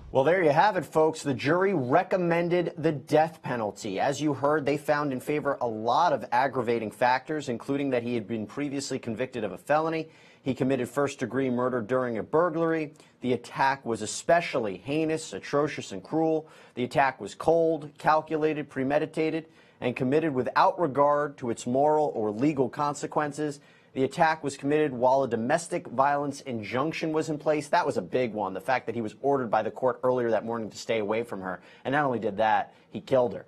Well, there you have it, folks. The jury recommended the death penalty. As you heard, they found in favor a lot of aggravating factors, including that he had been previously convicted of a felony. He committed first-degree murder during a burglary. The attack was especially heinous, atrocious, and cruel. The attack was cold, calculated, premeditated, and committed without regard to its moral or legal consequences. The attack was committed while a domestic violence injunction was in place. That was a big one, the fact that he was ordered by the court earlier that morning to stay away from her. And not only did that, he killed her.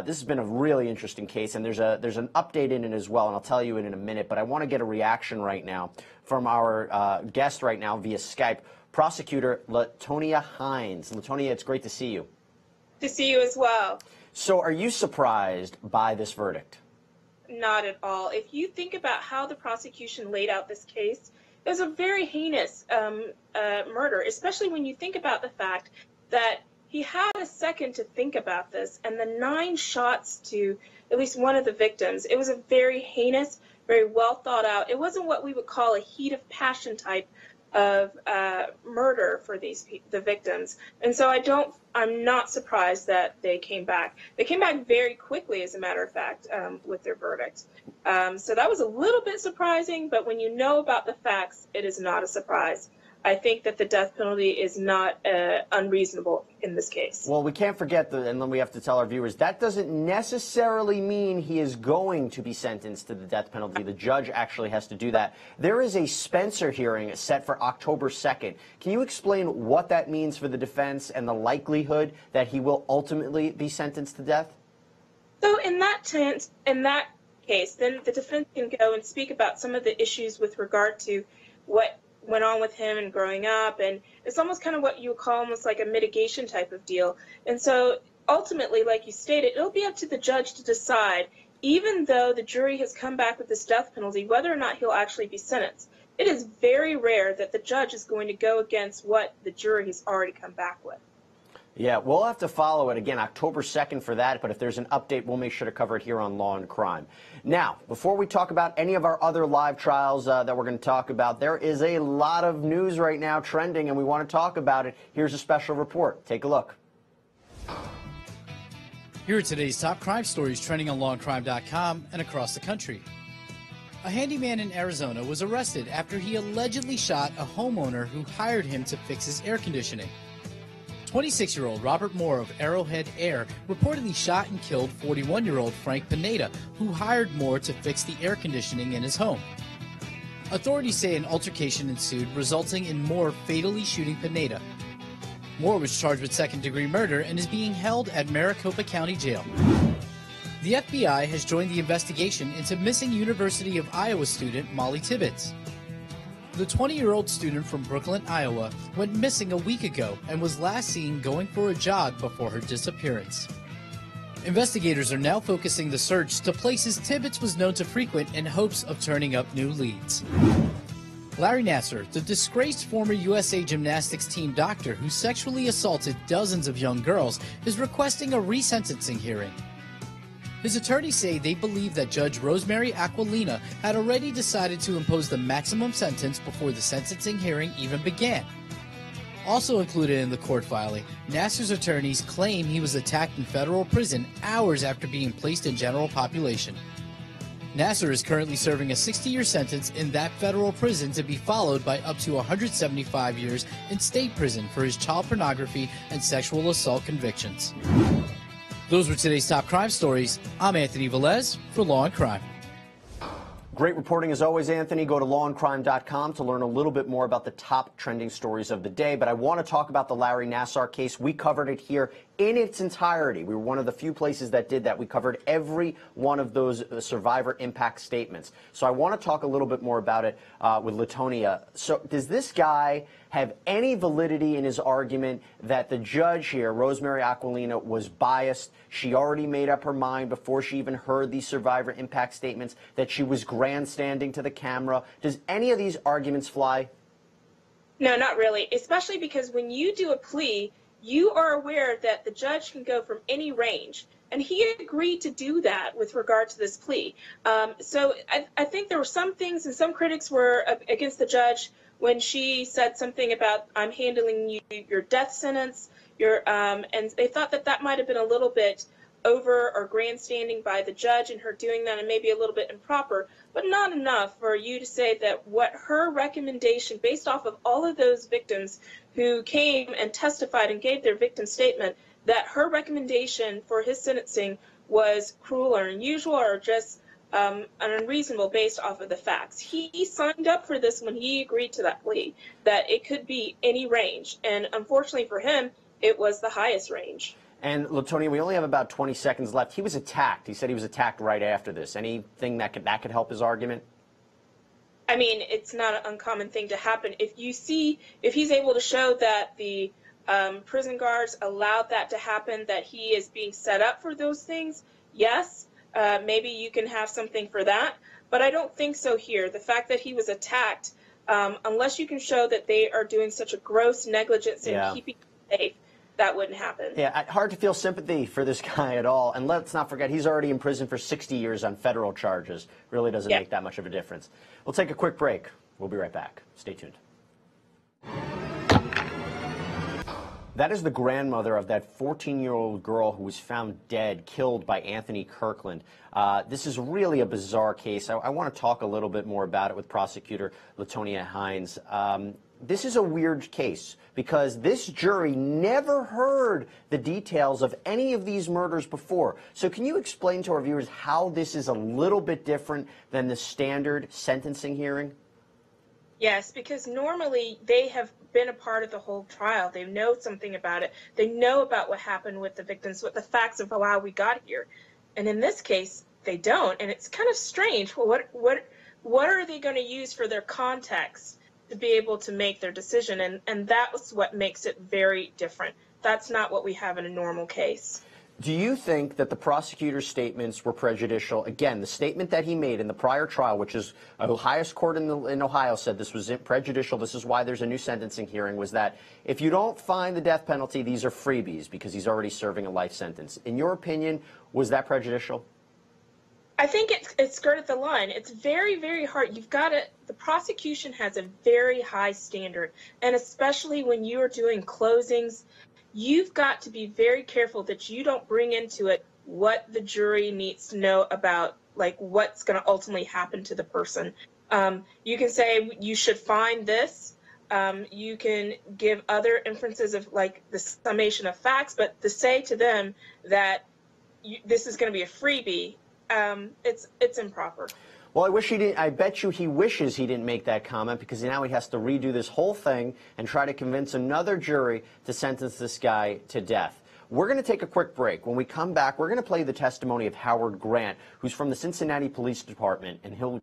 This has been a really interesting case, and there's an update in it as well, and I'll tell you in a minute. But I want to get a reaction right now from our guest right now via Skype, Prosecutor Latonia Hines. Latonia, it's great to see you. To see you as well. So are you surprised by this verdict? Not at all. If you think about how the prosecution laid out this case, it was a very heinous murder, especially when you think about the fact that he had a second to think about this, and the 9 shots to at least one of the victims. It was a very heinous, very well thought out. It wasn't what we would call a heat of passion type of murder for the victims. And so I'm not surprised that they came back. They came back very quickly, as a matter of fact, with their verdict. So that was a little bit surprising, but when you know about the facts, it is not a surprise. I think that the death penalty is not unreasonable in this case. Well, we can't forget, and then we have to tell our viewers, that doesn't necessarily mean he is going to be sentenced to the death penalty. The judge actually has to do that. There is a Spencer hearing set for October 2nd. Can you explain what that means for the defense and the likelihood that he will ultimately be sentenced to death? So in that case, then the defense can go and speak about some of the issues with regard to what went on with him and growing up, and it's almost kind of what you would call almost like a mitigation type of deal. And so ultimately, like you stated, it'll be up to the judge to decide, even though the jury has come back with this death penalty, whether or not he'll actually be sentenced. It is very rare that the judge is going to go against what the jury has already come back with. Yeah, we'll have to follow it again October 2nd for that, but if there's an update, we'll make sure to cover it here on Law and Crime. Now, before we talk about any of our other live trials that we're going to talk about, there is a lot of news right now trending, and we want to talk about it. Here's a special report. Take a look. Here are today's top crime stories trending on lawandcrime.com and across the country. A handyman in Arizona was arrested after he allegedly shot a homeowner who hired him to fix his air conditioning. 26-year-old Robert Moore of Arrowhead Air reportedly shot and killed 41-year-old Frank Pineda, who hired Moore to fix the air conditioning in his home. Authorities say an altercation ensued, resulting in Moore fatally shooting Pineda. Moore was charged with second-degree murder and is being held at Maricopa County Jail. The FBI has joined the investigation into missing University of Iowa student Molly Tibbetts. The 20-year-old student from Brooklyn, Iowa, went missing a week ago and was last seen going for a jog before her disappearance. Investigators are now focusing the search to places Tibbetts was known to frequent in hopes of turning up new leads. Larry Nassar, the disgraced former USA Gymnastics team doctor who sexually assaulted dozens of young girls, is requesting a resentencing hearing. His attorneys say they believe that Judge Rosemary Aquilina had already decided to impose the maximum sentence before the sentencing hearing even began. Also included in the court filing, Nassar's attorneys claim he was attacked in federal prison hours after being placed in general population. Nassar is currently serving a 60-year sentence in that federal prison, to be followed by up to 175 years in state prison for his child pornography and sexual assault convictions. Those were today's top crime stories. I'm Anthony Velez for Law and Crime. Great reporting as always, Anthony. Go to lawandcrime.com to learn a little bit more about the top trending stories of the day. But I want to talk about the Larry Nassar case. We covered it here in its entirety. We were one of the few places that did that. We covered every one of those survivor impact statements. So I want to talk a little bit more about it with Latonia. So does this guy have any validity in his argument that the judge here, Rosemary Aquilina, was biased? She already made up her mind before she even heard these survivor impact statements, that she was grandstanding to the camera. Does any of these arguments fly? No, not really, especially because when you do a plea, you are aware that the judge can go from any range. And he agreed to do that with regard to this plea. So I think there were some things, and some critics were against the judge when she said something about, I'm handling your death sentence, and they thought that that might have been a little bit over or grandstanding by the judge and her doing that, and maybe a little bit improper, but not enough for you to say that what her recommendation, based off of all of those victims who came and testified and gave their victim statement, that her recommendation for his sentencing was cruel or unusual or just unreasonable based off of the facts. He signed up for this when he agreed to that plea, that it could be any range, and unfortunately for him, it was the highest range. And Latonia, we only have about 20 seconds left. He was attacked. He said he was attacked right after this. Anything that could help his argument? I mean, it's not an uncommon thing to happen. If he's able to show that the prison guards allowed that to happen, that he is being set up for those things, yes, maybe you can have something for that. But I don't think so here. The fact that he was attacked, unless you can show that they are doing such a gross negligence in keeping him safe, that wouldn't happen. Yeah, hard to feel sympathy for this guy at all. And let's not forget, he's already in prison for 60 years on federal charges. Really doesn't make that much of a difference. We'll take a quick break. We'll be right back. Stay tuned. That is the grandmother of that 14-year-old girl who was found dead, killed by Anthony Kirkland. This is really a bizarre case. I want to talk a little bit more about it with prosecutor Latonia Hines. This is a weird case because this jury never heard the details of any of these murders before. So can you explain to our viewers how this is a little bit different than the standard sentencing hearing? Yes, because normally they have been a part of the whole trial. They know something about it. They know about what happened with the victims, what the facts of how we got here. And in this case, they don't. And it's kind of strange. Well, what are they going to use for their context to be able to make their decision? And that's what makes it very different. That's not what we have in a normal case. Do you think that the prosecutor's statements were prejudicial? Again, the statement that he made in the prior trial, which is the highest court in Ohio said this was prejudicial, this is why there's a new sentencing hearing, was that if you don't find the death penalty, these are freebies because he's already serving a life sentence. In your opinion, was that prejudicial? I think it skirted the line. It's very, very hard. The prosecution has a very high standard, and especially when you are doing closings, you've got to be very careful that you don't bring into it what the jury needs to know about, like what's going to ultimately happen to the person. You can say you should find this. You can give other inferences of like the summation of facts, but to say to them that this is going to be a freebie, it's improper. Well, I bet you he wishes he didn't make that comment because now he has to redo this whole thing and try to convince another jury to sentence this guy to death. We're going to take a quick break. When we come back, we're going to play the testimony of Howard Grant, who's from the Cincinnati Police Department, and he'll...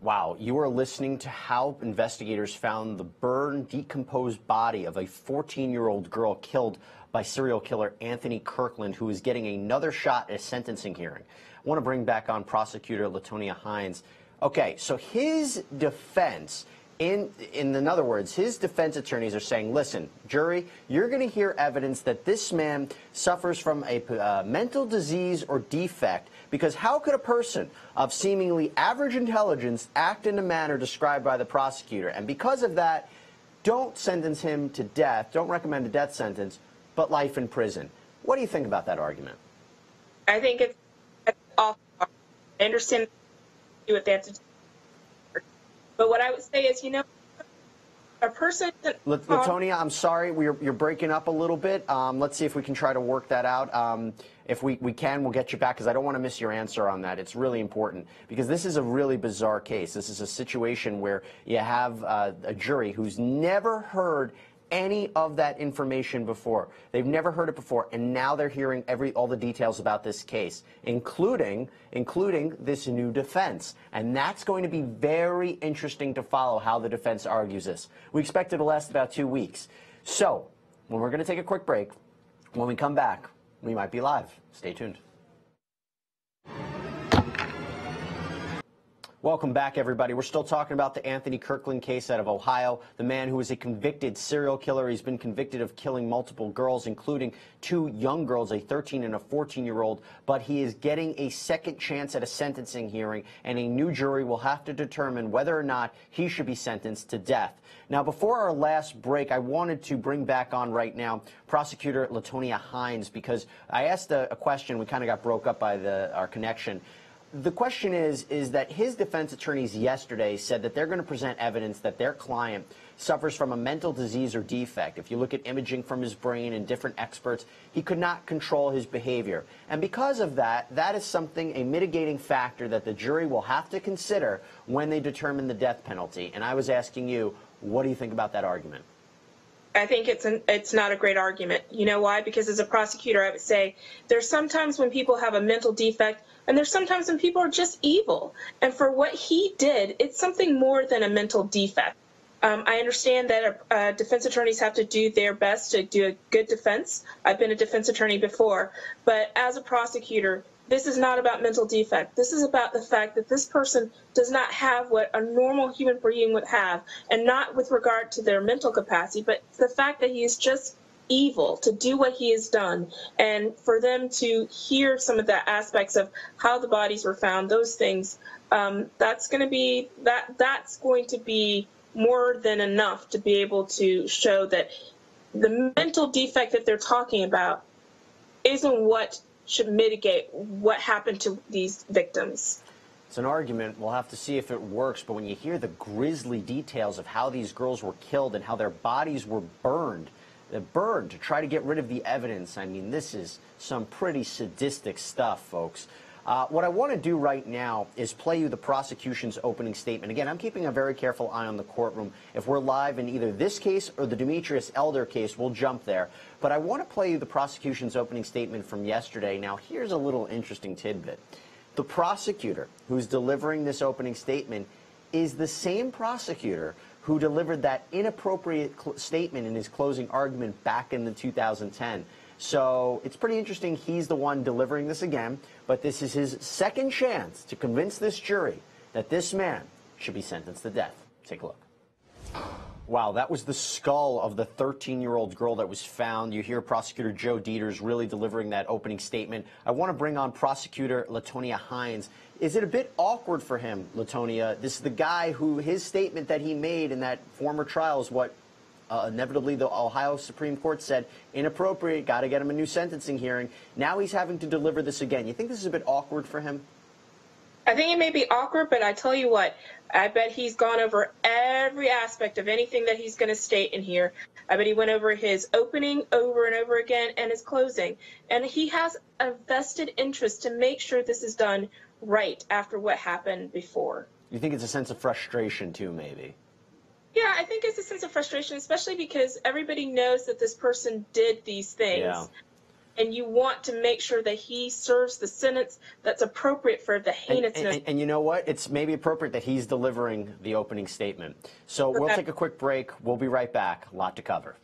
Wow, you are listening to how investigators found the burned, decomposed body of a 14-year-old girl killed by serial killer Anthony Kirkland, who is getting another shot at a sentencing hearing. I want to bring back on prosecutor Latonia Hines. Okay, so his defense, in other words, his defense attorneys are saying, listen, jury, you're going to hear evidence that this man suffers from a mental disease or defect, because how could a person of seemingly average intelligence act in the manner described by the prosecutor? And because of that, don't sentence him to death, don't recommend a death sentence, but life in prison. What do you think about that argument? I think it's awful. I understand what they have to do. But what I would say is, a person... Latonia, I'm sorry, you're breaking up a little bit. Let's see if we can try to work that out. If we can, we'll get you back, because I don't want to miss your answer on that. It's really important, because this is a really bizarre case. This is a situation where you have a jury who's never heard any of that information before. They've never heard it before, and now they're hearing all the details about this case, including this new defense. And that's going to be very interesting to follow how the defense argues this. We expect it to last about 2 weeks. So, when we're going to take a quick break, when we come back, we might be live. Stay tuned. Welcome back, everybody. We're still talking about the Anthony Kirkland case out of Ohio, the man who is a convicted serial killer. He's been convicted of killing multiple girls, including 2 young girls, a 13 and a 14-year-old, but he is getting a second chance at a sentencing hearing, and a new jury will have to determine whether or not he should be sentenced to death. Now, before our last break, I wanted to bring back on right now Prosecutor Latonia Hines, because I asked a question. We kind of got broke up by our connection. The question is that his defense attorneys yesterday said that they're going to present evidence that their client suffers from a mental disease or defect. If you look at imaging from his brain and different experts, he could not control his behavior. And because of that, that is something, a mitigating factor that the jury will have to consider when they determine the death penalty. And I was asking you, what do you think about that argument? I think it's not a great argument. You know why? Because as a prosecutor, I would say there's sometimes when people have a mental defect, and there's sometimes when people are just evil. And for what he did, it's something more than a mental defect. I understand that defense attorneys have to do their best to do a good defense. I've been a defense attorney before. But as a prosecutor, this is not about mental defect. This is about the fact that this person does not have what a normal human being would have, and not with regard to their mental capacity, but the fact that he is just evil to do what he has done. And for them to hear some of the aspects of how the bodies were found, those things, that's going to be more than enough to be able to show that the mental defect that they're talking about isn't what should mitigate what happened to these victims. It's an argument. We'll have to see if it works. But when you hear the grisly details of how these girls were killed and how their bodies were burned to try to get rid of the evidence, I mean, this is some pretty sadistic stuff, folks. What I want to do right now is play you the prosecution's opening statement. Again, I'm keeping a very careful eye on the courtroom. If we're live in either this case or the Demetrius Elder case, we'll jump there. But I want to play you the prosecution's opening statement from yesterday. Now, here's a little interesting tidbit. The prosecutor who's delivering this opening statement is the same prosecutor who delivered that inappropriate statement in his closing argument back in the 2010. So it's pretty interesting he's the one delivering this again, but this is his second chance to convince this jury that this man should be sentenced to death. Take a look. Wow, that was the skull of the 13-year-old girl that was found. You hear Prosecutor Joe Dieters really delivering that opening statement. I want to bring on Prosecutor Latonia Hines. Is it a bit awkward for him, Latonia? This is the guy who his statement that he made in that former trial is what inevitably the Ohio Supreme Court said inappropriate, got to get him a new sentencing hearing. Now he's having to deliver this again. You think this is a bit awkward for him? I think it may be awkward, but I tell you what, I bet he's gone over every aspect of anything that he's going to state in here. I bet he went over his opening over and over again and his closing. And he has a vested interest to make sure this is done right after what happened before. You think it's a sense of frustration, too, maybe? Yeah, I think it's a sense of frustration, especially because everybody knows that this person did these things. Yeah. And you want to make sure that he serves the sentence that's appropriate for the heinousness. And you know what? It's maybe appropriate that he's delivering the opening statement. So we'll take a quick break. We'll be right back. A lot to cover.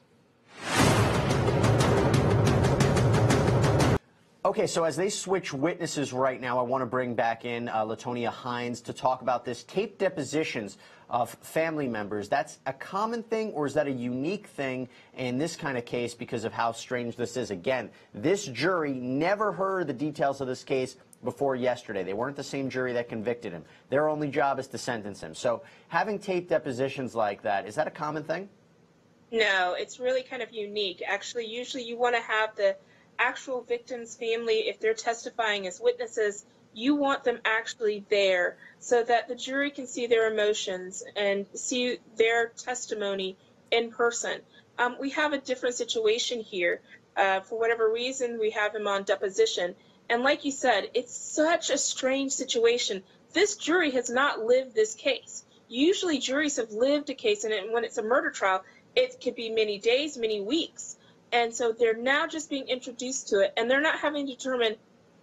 Okay, so as they switch witnesses right now, I want to bring back in Latonia Hines to talk about this tape depositions of family members. That's a common thing, or is that a unique thing in this kind of case because of how strange this is? Again, this jury never heard the details of this case before yesterday. They weren't the same jury that convicted him. Their only job is to sentence him. So having tape depositions like that, is that a common thing? No, it's really kind of unique. Actually, usually you want to have the actual victim's family, if they're testifying as witnesses, you want them actually there so that the jury can see their emotions and see their testimony in person. We have a different situation here. For whatever reason, we have him on deposition. And like you said, it's such a strange situation. This jury has not lived this case. Usually juries have lived a case, and when it's a murder trial, it could be many days, many weeks. And so they're now just being introduced to it, and they're not having to determine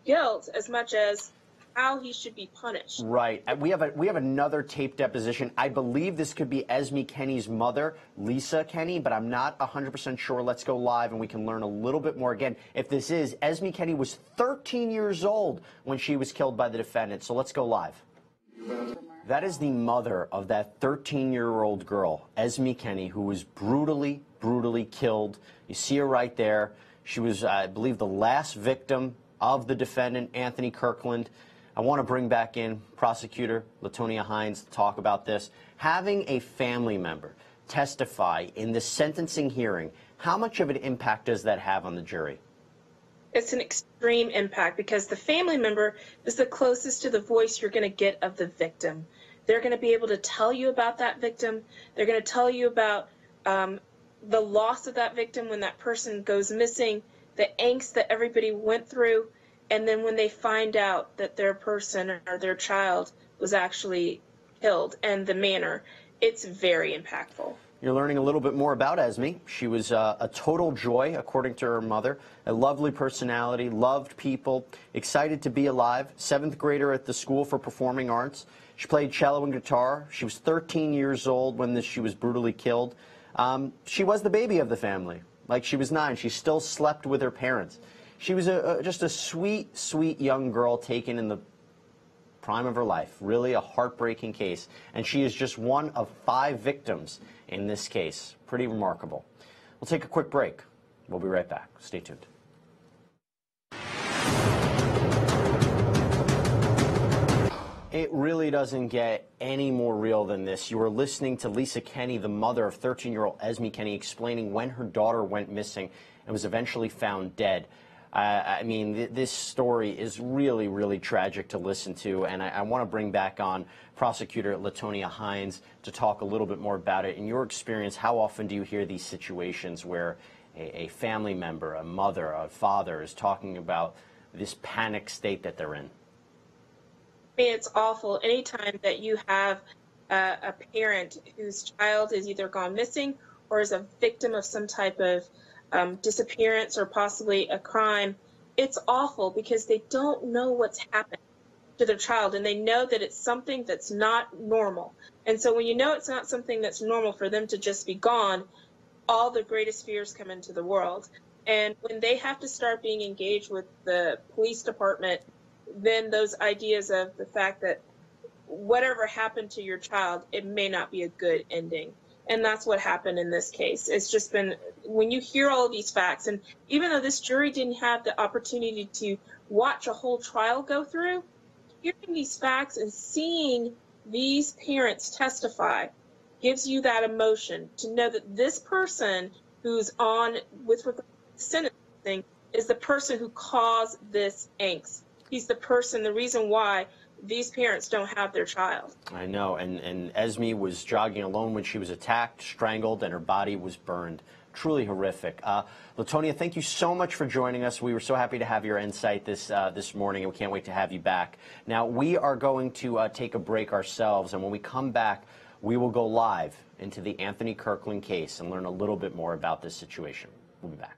guilt as much as how he should be punished. Right. We have another tape deposition. I believe this could be Esme Kenny's mother, Lisa Kenny, but I'm not 100% sure. Let's go live and we can learn a little bit more. Again, if this is, Esme Kenny was 13 years old when she was killed by the defendant. So let's go live. That is the mother of that 13-year-old girl, Esme Kenny, who was brutally, brutally killed. You see her right there. She was, I believe, the last victim of the defendant, Anthony Kirkland. I want to bring back in prosecutor Latonia Hines to talk about this. Having a family member testify in the sentencing hearing, how much of an impact does that have on the jury? It's an extreme impact because the family member is the closest to the voice you're going to get of the victim. They're going to be able to tell you about that victim. They're going to tell you about the loss of that victim when that person goes missing, the angst that everybody went through, and then when they find out that their person or their child was actually killed and the manner. It's very impactful. You're learning a little bit more about Esme. She was a total joy, according to her mother. A lovely personality, loved people, excited to be alive. 7th grader at the School for Performing Arts. She played cello and guitar. She was 13 years old when she was brutally killed. She was the baby of the family. Like, she was 9. She still slept with her parents. She was just a sweet, sweet young girl taken in the prime of her life. Really a heartbreaking case. And she is just one of 5 victims in this case. Pretty remarkable. We'll take a quick break. We'll be right back. Stay tuned. It really doesn't get any more real than this. You are listening to Lisa Kenny, the mother of 13-year-old Esme Kenny, explaining when her daughter went missing and was eventually found dead. I mean, this story is really, really tragic to listen to, and I want to bring back on Prosecutor Latonia Hines to talk a little bit more about it. In your experience, how often do you hear these situations where a family member, a mother, a father is talking about this panic state that they're in? I mean, it's awful. Anytime that you have a parent whose child is either gone missing or is a victim of some type of disappearance or possibly a crime, it's awful because they don't know what's happened to their child, and they know that it's something that's not normal. And so when you know it's not something that's normal for them to just be gone, all the greatest fears come into the world. And when they have to start being engaged with the police department, then those ideas of the fact that whatever happened to your child, it may not be a good ending. And that's what happened in this case. It's just been, when you hear all of these facts, and even though this jury didn't have the opportunity to watch a whole trial go through, hearing these facts and seeing these parents testify gives you that emotion to know that this person who's on with sentencing is the person who caused this angst. He's the person, the reason why these parents don't have their child. I know, and Esme was jogging alone when she was attacked, strangled, and her body was burned. Truly horrific. Latonia, thank you so much for joining us. We were so happy to have your insight this morning, and we can't wait to have you back. Now, we are going to take a break ourselves, and when we come back, we will go live into the Anthony Kirkland case and learn a little bit more about this situation. We'll be back.